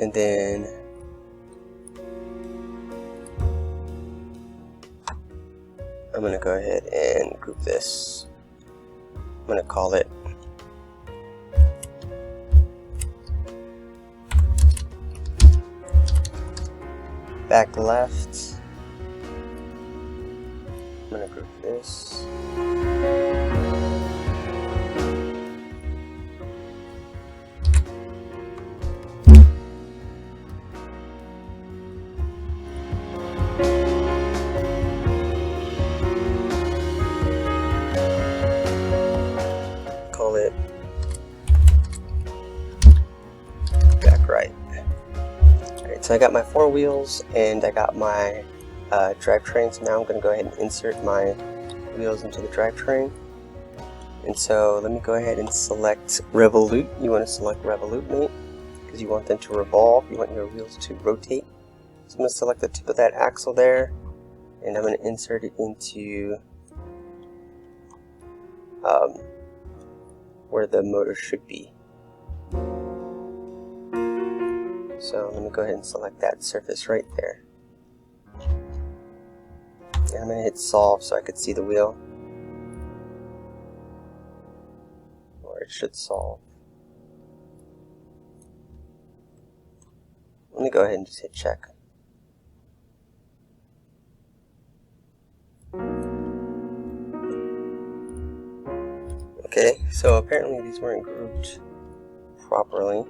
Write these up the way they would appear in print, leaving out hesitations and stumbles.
And then I'm going to go ahead and group this. I'm going to call it back left. I'm going to group this. Call it back right. Alright, so I got my 4 wheels and I got my drivetrain, so now I'm going to go ahead and insert my wheels into the drivetrain. And so let me go ahead and select revolute. You want to select revolute mate because you want them to revolve, you want your wheels to rotate. So I'm going to select the tip of that axle there and I'm going to insert it into where the motor should be. So let me go ahead and select that surface right there. And I'm going to hit solve so I could see the wheel. Or it should solve. Let me go ahead and just hit check. Okay, so apparently these weren't grouped properly.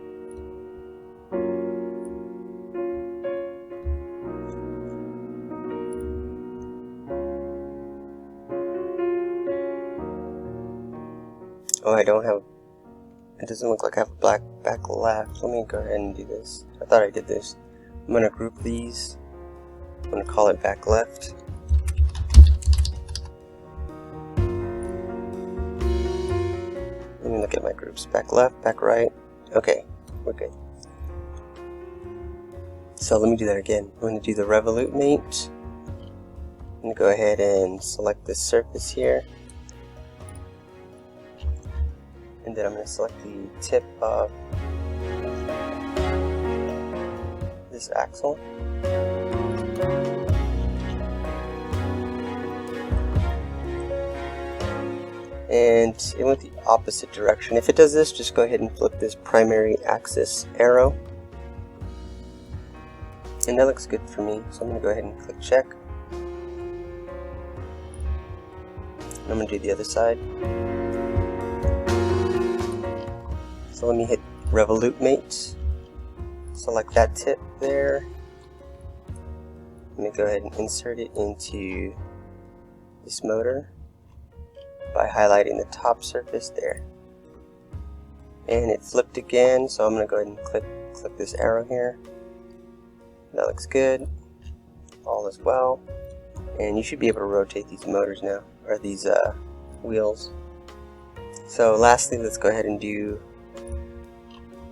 Oh, I don't have, it doesn't look like I have a black back left. Let me go ahead and do this. I thought I did this. I'm going to group these. I'm going to call it back left. Let me look at my groups. Back left, back right. Okay, we're good. So let me do that again. I'm going to do the revolute mate. I'm going to go ahead and select this surface here. And then I'm going to select the tip of this axle. And it went the opposite direction. If it does this, just go ahead and flip this primary axis arrow. And that looks good for me, so I'm going to go ahead and click check. And I'm going to do the other side. So let me hit revolute mate. Select that tip there. Let me go ahead and insert it into this motor by highlighting the top surface there. And it flipped again, so I'm going to go ahead and click this arrow here. That looks good. All is well. And you should be able to rotate these motors now, or these wheels. So lastly, let's go ahead and do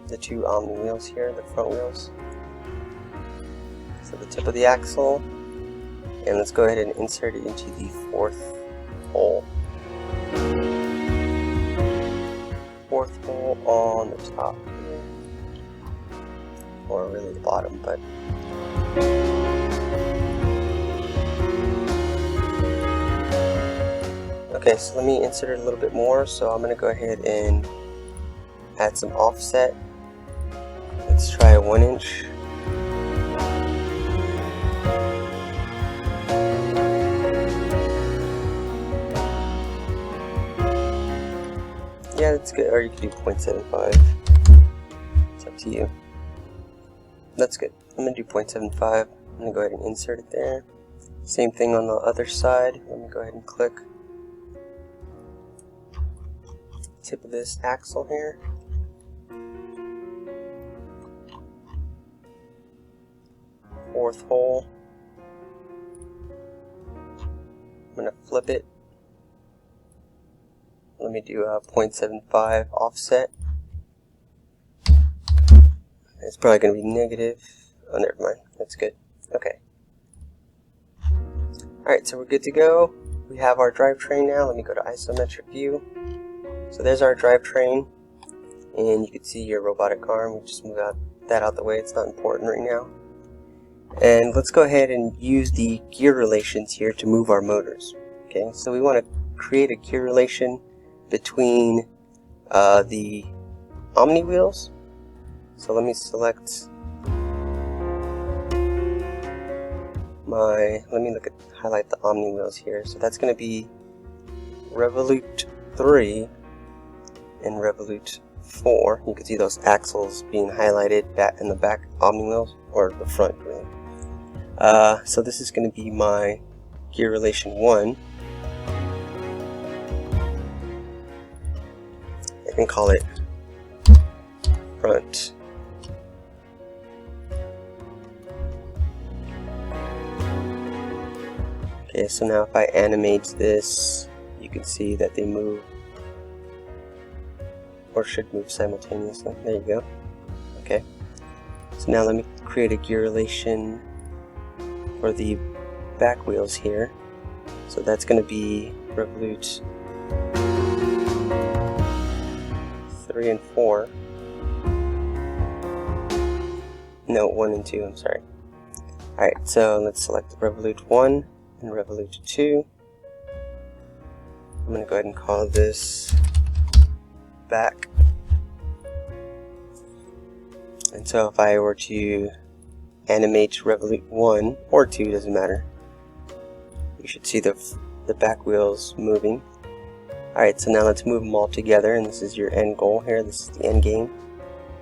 the 2 Omni wheels here, the front wheels. So the tip of the axle, and let's go ahead and insert it into the 4th hole. 4th hole on the top here, or really the bottom, but okay, so let me insert it a little bit more. So I'm going to go ahead and add some offset. Let's try a 1 inch. Yeah, that's good. Or you could do 0.75. It's up to you. That's good. I'm going to do 0.75. I'm going to go ahead and insert it there. Same thing on the other side. Let me go ahead and click tip of this axle here. Fourth hole. I'm going to flip it. Let me do a 0.75 offset. It's probably going to be negative. Oh, never mind. That's good. Okay. Alright, so we're good to go. We have our drivetrain now. Let me go to isometric view. So there's our drivetrain. And you can see your robotic arm. We just move out that out the way, it's not important right now. And let's go ahead and use the gear relations here to move our motors. Okay, so we want to create a gear relation between the Omni wheels. So let me select highlight the Omni wheels here. So that's going to be Revolute 3 and Revolute 4. You can see those axles being highlighted in the back Omni wheels, or the front really. So this is going to be my gear relation 1. I can call it front. Okay, so now if I animate this, you can see that they move, or should move simultaneously. There you go. Okay, so now let me create a gear relation for the back wheels here. So that's going to be Revolute 3 and 4. No, 1 and 2, I'm sorry. Alright, so let's select Revolute 1 and Revolute 2. I'm going to go ahead and call this back. And so if I were to animate Revolute 1 or 2, doesn't matter, you should see the back wheels moving. Alright, so now let's move them all together, and this is your end goal here, this is the end game.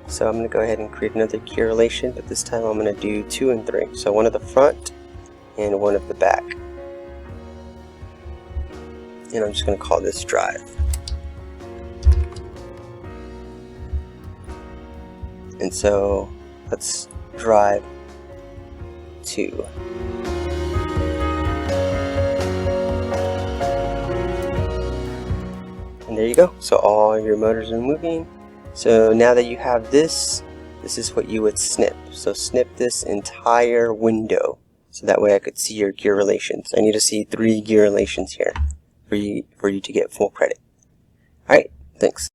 So I'm going to go ahead and create another gear relation, but this time I'm going to do 2 and 3. So one of the front and one of the back. And I'm just going to call this drive. And so let's drive 2. And there you go. So all your motors are moving. So now that you have this, this is what you would snip. So snip this entire window, so that way I could see your gear relations. I need to see 3 gear relations here for you to get full credit. Alright, thanks.